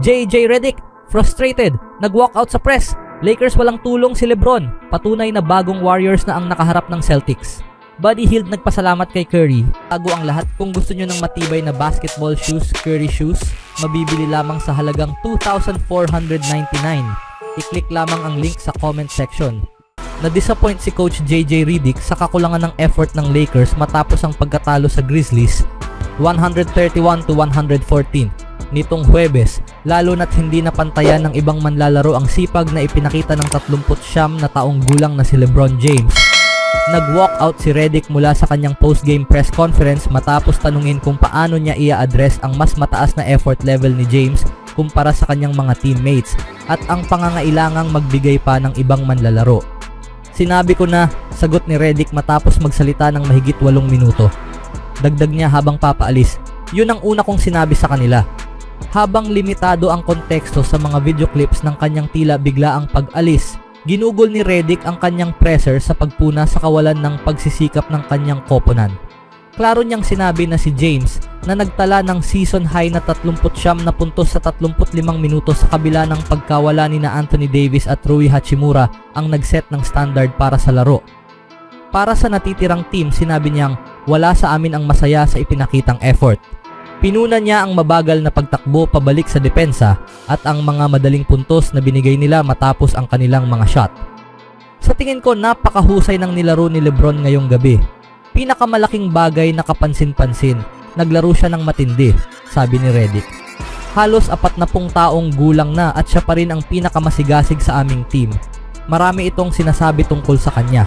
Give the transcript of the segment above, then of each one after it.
JJ Redick, frustrated, nag-walkout sa press. Lakers walang tulong si LeBron, patunay na bagong Warriors na ang nakaharap ng Celtics. Buddy Hield nagpasalamat kay Curry. Bago ang lahat, kung gusto nyo ng matibay na basketball shoes, Curry shoes, mabibili lamang sa halagang $2,499. I-click lamang ang link sa comment section. Na-disappoint si Coach JJ Redick sa kakulangan ng effort ng Lakers matapos ang pagkatalo sa Grizzlies 131-114 nitong Huwebes, lalo na't hindi napantayan ng ibang manlalaro ang sipag na ipinakita ng 39 na taong gulang na si LeBron James. Nag-walkout si Redick mula sa kanyang post-game press conference matapos tanungin kung paano niya i-address ang mas mataas na effort level ni James kumpara sa kanyang mga teammates at ang pangangailangang magbigay pa ng ibang manlalaro. Sinabi ko na, sagot ni Redick matapos magsalita ng mahigit 8 minuto. Dagdag niya habang papaalis, yun ang una kong sinabi sa kanila. Habang limitado ang konteksto sa mga video clips ng kanyang tila biglaang pag-alis, ginugol ni Redick ang kanyang presser sa pagpuna sa kawalan ng pagsisikap ng kanyang koponan. Klaro niyang sinabi na si James na nagtala ng season high na 39 na puntos sa 35 minutos sa kabila ng pagkawala ni na Anthony Davis at Rui Hachimura ang nagset ng standard para sa laro. Para sa natitirang team, sinabi niyang wala sa amin ang masaya sa ipinakitang effort. Pinuna niya ang mabagal na pagtakbo pabalik sa depensa at ang mga madaling puntos na binigay nila matapos ang kanilang mga shot. Sa tingin ko, napakahusay ng nilaro ni LeBron ngayong gabi. Pinakamalaking bagay na kapansin-pansin, naglaro siya ng matindi, sabi ni Redick. Halos 40 taong gulang na at siya pa rin ang pinakamasigasig sa aming team. Marami itong sinasabi tungkol sa kanya.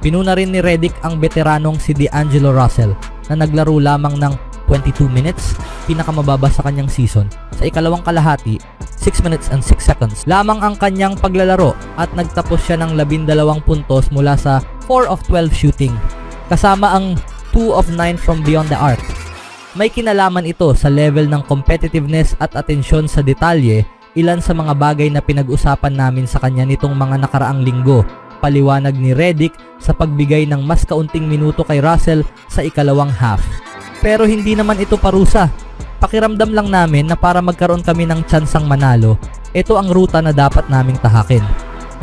Pinuna rin ni Redick ang veteranong si D'Angelo Russell na naglaro lamang ng 22 minutes, pinakamababa sa kanyang season. Sa ikalawang kalahati, 6 minutes and 6 seconds lamang ang kanyang paglalaro at nagtapos siya ng 12 puntos mula sa 4 of 12 shooting, kasama ang 2 of 9 from beyond the arc. May kinalaman ito sa level ng competitiveness at atensyon sa detalye, ilan sa mga bagay na pinag-usapan namin sa kanya nitong mga nakaraang linggo, paliwanag ni Redick sa pagbigay ng mas kaunting minuto kay Russell sa ikalawang half. Pero hindi naman ito parusa. Pakiramdam lang namin na para magkaroon kami ng tsansang manalo, ito ang ruta na dapat naming tahakin.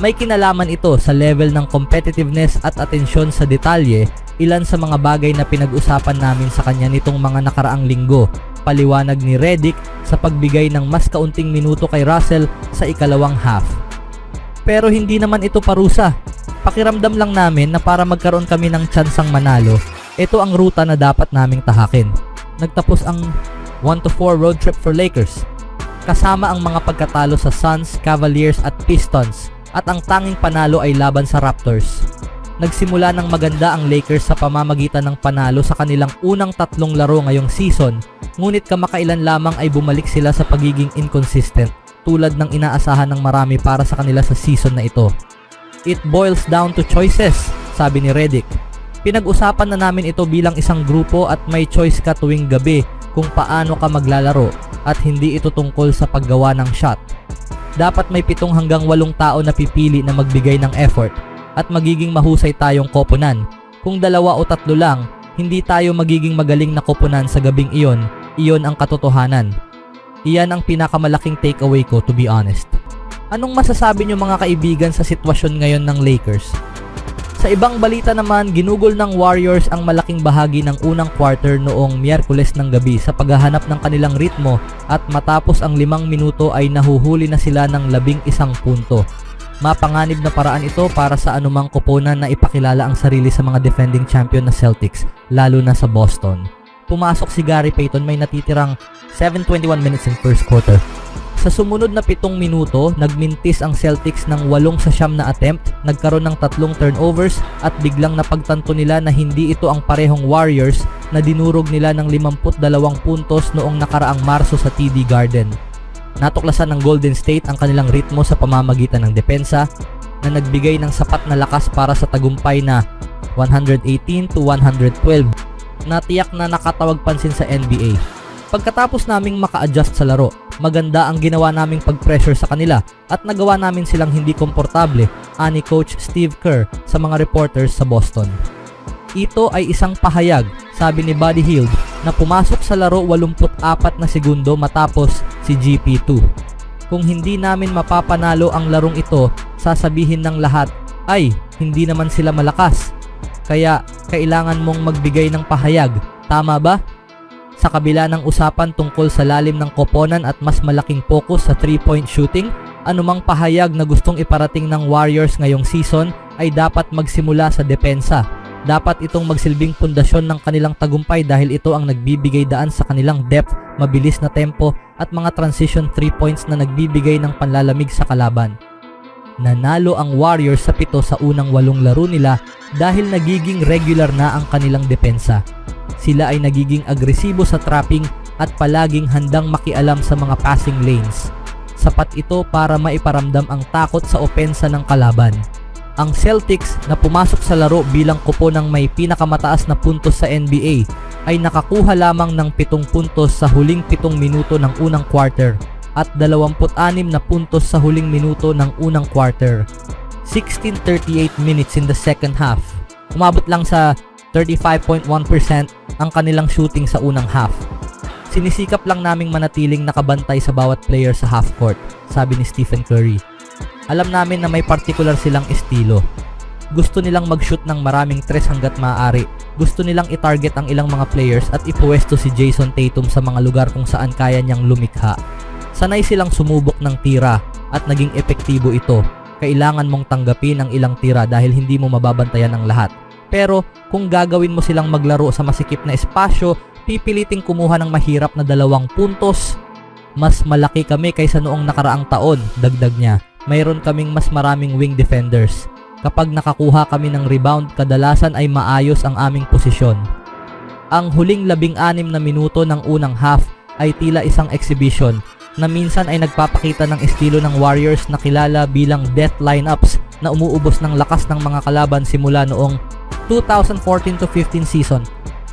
May kinalaman ito sa level ng competitiveness at atensyon sa detalye, ilan sa mga bagay na pinag-usapan namin sa kanya nitong mga nakaraang linggo, paliwanag ni Redick sa pagbigay ng mas kaunting minuto kay Russell sa ikalawang half. Pero hindi naman ito parusa. Pakiramdam lang namin na para magkaroon kami ng tsansang manalo, ito ang ruta na dapat naming tahakin. Nagtapos ang 1-4 road trip for Lakers, kasama ang mga pagkatalo sa Suns, Cavaliers at Pistons, at ang tanging panalo ay laban sa Raptors. Nagsimula ng maganda ang Lakers sa pamamagitan ng panalo sa kanilang unang 3 laro ngayong season, ngunit kamakailan lamang ay bumalik sila sa pagiging inconsistent, tulad ng inaasahan ng marami para sa kanila sa season na ito. It boils down to choices, sabi ni Redick. Pinag-usapan na namin ito bilang isang grupo at may choice ka tuwing gabi kung paano ka maglalaro at hindi ito tungkol sa paggawa ng shot. Dapat may 7 hanggang 8 tao na pipili na magbigay ng effort at magiging mahusay tayong koponan. Kung 2 o 3 lang, hindi tayo magiging magaling na koponan sa gabing iyon. Iyon ang katotohanan. Iyan ang pinakamalaking takeaway ko, to be honest. Anong masasabi niyo mga kaibigan sa sitwasyon ngayon ng Lakers? Sa ibang balita naman, ginugol ng Warriors ang malaking bahagi ng unang quarter noong Miyerkules ng gabi sa paghahanap ng kanilang ritmo at matapos ang 5 minuto ay nahuhuli na sila ng 11 punto. Mapanganib na paraan ito para sa anumang koponan na ipakilala ang sarili sa mga defending champion na Celtics, lalo na sa Boston. Pumasok si Gary Payton, may natitirang 7:21 minutes in first quarter. Sa sumunod na 7 minuto, nagmintis ang Celtics ng 8 sa 9 na attempt, nagkaroon ng 3 turnovers at biglang napagtanto nila na hindi ito ang parehong Warriors na dinurog nila ng 52 puntos noong nakaraang Marso sa TD Garden. Natuklasan ng Golden State ang kanilang ritmo sa pamamagitan ng depensa na nagbigay ng sapat na lakas para sa tagumpay na 118-112 na tiyak na nakatawag pansin sa NBA. Pagkatapos naming maka-adjust sa laro, maganda ang ginawa naming pag-pressure sa kanila at nagawa namin silang hindi komportable, ani Coach Steve Kerr sa mga reporters sa Boston. Ito ay isang pahayag, sabi ni Buddy Hield, na pumasok sa laro 84 na segundo matapos si GP2. Kung hindi namin mapapanalo ang larong ito, sasabihin ng lahat, ay, hindi naman sila malakas. Kaya, kailangan mong magbigay ng pahayag, tama ba? Sa kabila ng usapan tungkol sa lalim ng koponan at mas malaking focus sa 3-point shooting, anumang pahayag na gustong iparating ng Warriors ngayong season ay dapat magsimula sa depensa. Dapat itong magsilbing pundasyon ng kanilang tagumpay dahil ito ang nagbibigay daan sa kanilang depth, mabilis na tempo at mga transition 3 points na nagbibigay ng panlalamig sa kalaban. Nanalo ang Warriors sa 7 sa unang 8 laro nila dahil nagiging regular na ang kanilang depensa. Sila ay nagiging agresibo sa trapping at palaging handang makialam sa mga passing lanes. Sapat ito para maiparamdam ang takot sa opensa ng kalaban. Ang Celtics na pumasok sa laro bilang kupo ng may pinakamataas na puntos sa NBA ay nakakuha lamang ng 7 puntos sa huling 7 minuto ng unang quarter at 26 na puntos sa huling minuto ng unang quarter. 16:38 minutes in the second half. Umabot lang sa 35.1% ang kanilang shooting sa unang half. Sinisikap lang naming manatiling nakabantay sa bawat player sa half court, sabi ni Stephen Curry. Alam namin na may particular silang estilo. Gusto nilang mag-shoot ng maraming tres hanggat maaari. Gusto nilang i-target ang ilang mga players at ipuwesto si Jason Tatum sa mga lugar kung saan kaya niyang lumikha. Sanay silang sumubok ng tira at naging epektibo ito. Kailangan mong tanggapin ang ilang tira dahil hindi mo mababantayan ang lahat. Pero kung gagawin mo silang maglaro sa masikip na espasyo, pipiliting kumuha ng mahirap na 2 puntos. Mas malaki kami kaysa noong nakaraang taon, dagdag niya. Mayroon kaming mas maraming wing defenders. Kapag nakakuha kami ng rebound, kadalasan ay maayos ang aming posisyon. Ang huling 16 na minuto ng unang half ay tila isang exhibition na minsan ay nagpapakita ng estilo ng Warriors na kilala bilang death lineups na umuubos ng lakas ng mga kalaban simula noong 2014-15 season.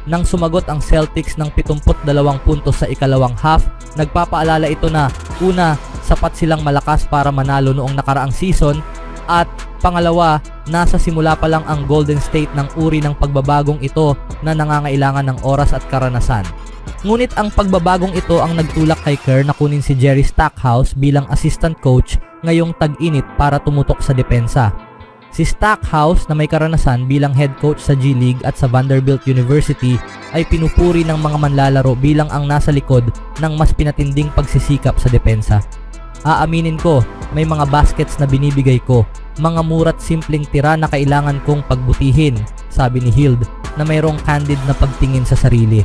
Nang sumagot ang Celtics ng 72 puntos sa ikalawang half, nagpapaalala ito na una, sapat silang malakas para manalo noong nakaraang season at pangalawa, nasa simula pa lang ang Golden State ng uri ng pagbabagong ito na nangangailangan ng oras at karanasan. Ngunit ang pagbabagong ito ang nagtulak kay Kerr na kunin si Jerry Stackhouse bilang assistant coach ngayong tag-init para tumutok sa depensa. Si Stackhouse na may karanasan bilang head coach sa G League at sa Vanderbilt University ay pinupuri ng mga manlalaro bilang ang nasa likod ng mas pinatinding pagsisikap sa depensa. Aaminin ko, may mga baskets na binibigay ko, mga murat simpleng tira na kailangan kong pagbutihin, sabi ni Hield na mayroong candid na pagtingin sa sarili.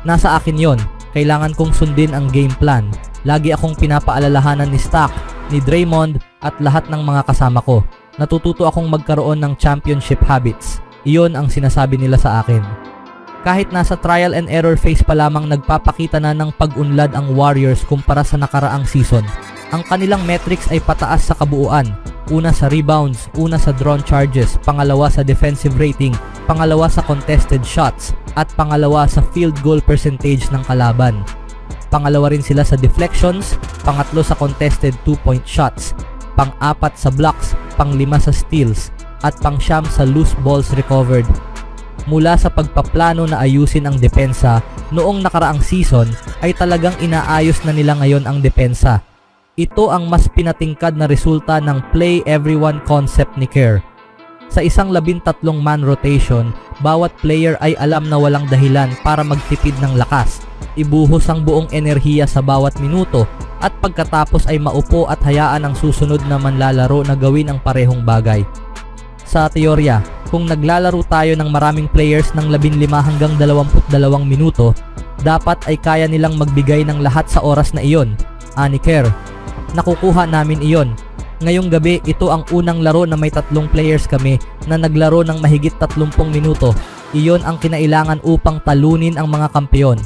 Nasa akin yon, kailangan kong sundin ang game plan. Lagi akong pinapaalalahanan ni Stack, ni Draymond at lahat ng mga kasama ko. Natututo akong magkaroon ng championship habits. Iyon ang sinasabi nila sa akin. Kahit nasa trial and error phase pa lamang nagpapakita na ng pag-unlad ang Warriors kumpara sa nakaraang season. Ang kanilang metrics ay pataas sa kabuuan. Una sa rebounds, una sa drawn charges, pangalawa sa defensive rating, pangalawa sa contested shots, at pangalawa sa field goal percentage ng kalaban. Pangalawa rin sila sa deflections, pangatlo sa contested 2-point shots, pang-4 sa blocks, pang-5 sa steals, at pang-9 sa loose balls recovered. Mula sa pagpaplano na ayusin ang depensa noong nakaraang season ay talagang inaayos na nila ngayon ang depensa. Ito ang mas pinatingkad na resulta ng play everyone concept ni Kerr. Sa isang 13-man rotation, bawat player ay alam na walang dahilan para magtipid ng lakas. Ibuhos ang buong enerhiya sa bawat minuto at pagkatapos ay maupo at hayaan ang susunod na manlalaro na gawin ang parehong bagay. Sa teorya, kung naglalaro tayo ng maraming players ng 15 hanggang 22 minuto, dapat ay kaya nilang magbigay ng lahat sa oras na iyon, ani Kerr. Nakukuha namin iyon. Ngayong gabi, ito ang unang laro na may 3 players kami na naglaro ng mahigit 30 minuto. Iyon ang kinailangan upang talunin ang mga kampeon,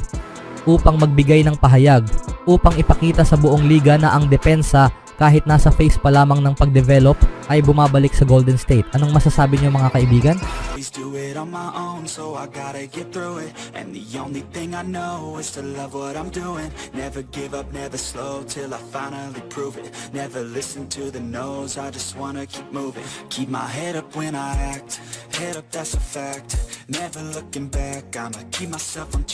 upang magbigay ng pahayag, upang ipakita sa buong liga na ang depensa kahit nasa phase pa lamang ng pagdevelop, ay bumabalik sa Golden State. Anong masasabi niyo mga kaibigan? Always do it on my own, so I gotta get through it. And the only thing I know is to love what I'm doing. Never give up, never slow, till I finally prove it. Never listen to the no's, I just wanna keep moving. Keep my head up when I act, head up, that's a fact. Never looking back, I'ma keep myself on track.